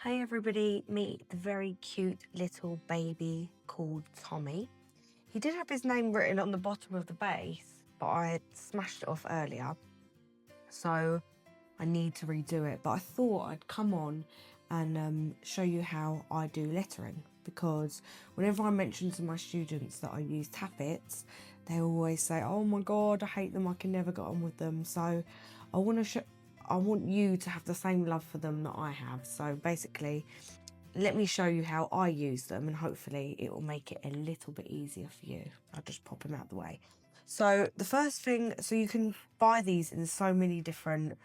Hi everybody, meet the very cute little baby called Tommy. He did have his name written on the bottom of the base, but I had smashed it off earlier, so I need to redo it. But I thought I'd come on and show you how I do lettering, because whenever I mention to my students that I use Tappits, they always say, oh my god, I hate them, I can never get on with them. So I want you to have the same love for them that I have. So basically, let me show you how I use them, and hopefully it will make it a little bit easier for you. I'll just pop them out the way. So the first thing, so you can buy these in so many different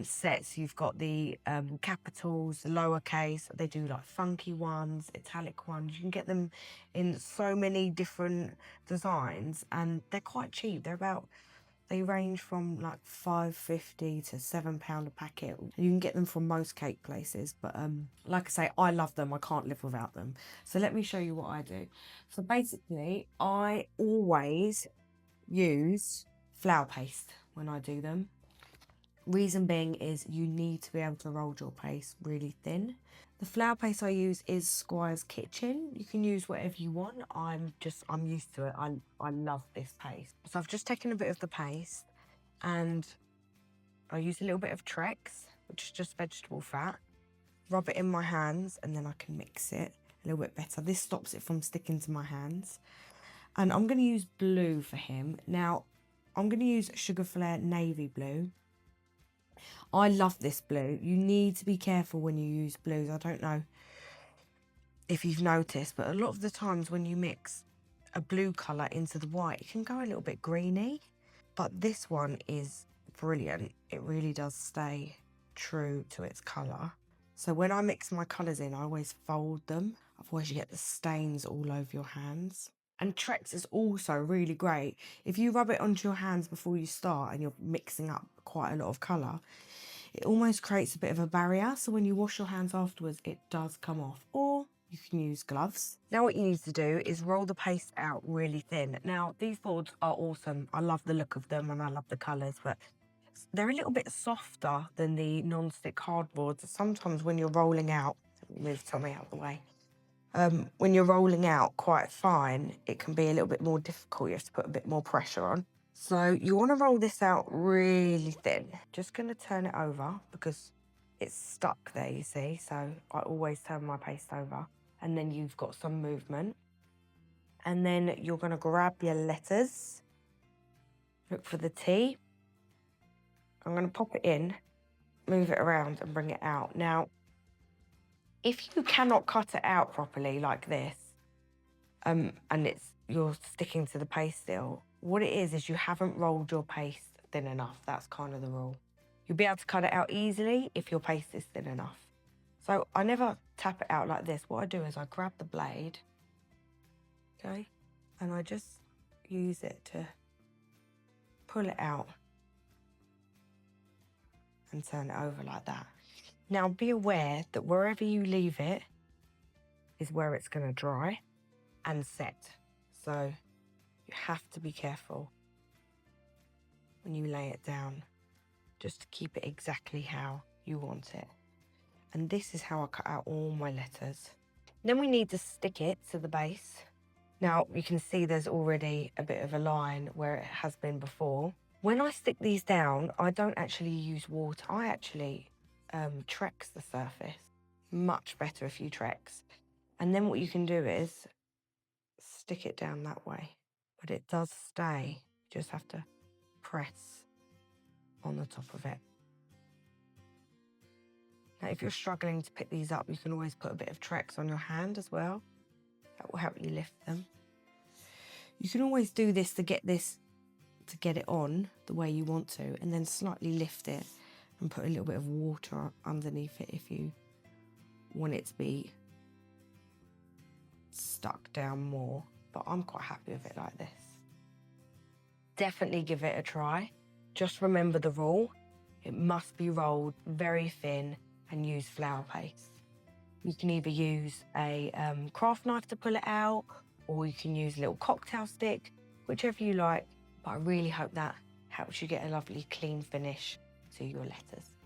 sets. You've got the capitals, the lowercase, they do like funky ones, italic ones. You can get them in so many different designs, and they're quite cheap. They range from like £5.50 to £7 a packet. You can get them from most cake places, but like I say, I love them. I can't live without them. So let me show you what I do. So basically, I always use flour paste when I do them. Reason being is you need to be able to roll your paste really thin. The flour paste I use is Squire's Kitchen. You can use whatever you want. I'm used to it. I love this paste. So I've just taken a bit of the paste and I use a little bit of Trex, which is just vegetable fat. Rub it in my hands and then I can mix it a little bit better. This stops it from sticking to my hands. And I'm going to use blue for him. Now, I'm going to use Sugar Flare Navy Blue. I love this blue. You need to be careful when you use blues. I don't know if you've noticed, but a lot of the times when you mix a blue colour into the white, it can go a little bit greeny. But this one is brilliant. It really does stay true to its colour. So when I mix my colours in, I always fold them. Otherwise you get the stains all over your hands. And Trex is also really great. If you rub it onto your hands before you start and you're mixing up quite a lot of colour, it almost creates a bit of a barrier. So when you wash your hands afterwards, it does come off. Or you can use gloves. Now what you need to do is roll the paste out really thin. Now these boards are awesome. I love the look of them and I love the colours, but they're a little bit softer than the non-stick cardboards. Sometimes when you're rolling out, move Tommy out of the way. When you're rolling out quite fine, it can be a little bit more difficult. You have to put a bit more pressure on. So you want to roll this out really thin. Just going to turn it over because it's stuck there, you see. So I always turn my paste over and then you've got some movement. And then you're going to grab your letters. Look for the T. I'm going to pop it in, move it around and bring it out. Now, if you cannot cut it out properly like this, and you're sticking to the paste still, what it is you haven't rolled your paste thin enough. That's kind of the rule. You'll be able to cut it out easily if your paste is thin enough. So I never tap it out like this. What I do is I grab the blade, okay, and I just use it to pull it out and turn it over like that. Now be aware that wherever you leave it is where it's going to dry and set. So you have to be careful when you lay it down, just to keep it exactly how you want it. And this is how I cut out all my letters. Then we need to stick it to the base. Now you can see there's already a bit of a line where it has been before. When I stick these down, I don't actually use water. I actually Trex the surface. Much better if you Trex. And then what you can do is stick it down that way. But it does stay. You just have to press on the top of it. Now, if you're struggling to pick these up, you can always put a bit of Trex on your hand as well. That will help you lift them. You can always do this to get it on the way you want to, and then slightly lift it and put a little bit of water underneath it if you want it to be stuck down more. But I'm quite happy with it like this. Definitely give it a try. Just remember the rule. It must be rolled very thin and use flour paste. You can either use a craft knife to pull it out, or you can use a little cocktail stick, whichever you like. But I really hope that helps you get a lovely clean finish to your letters.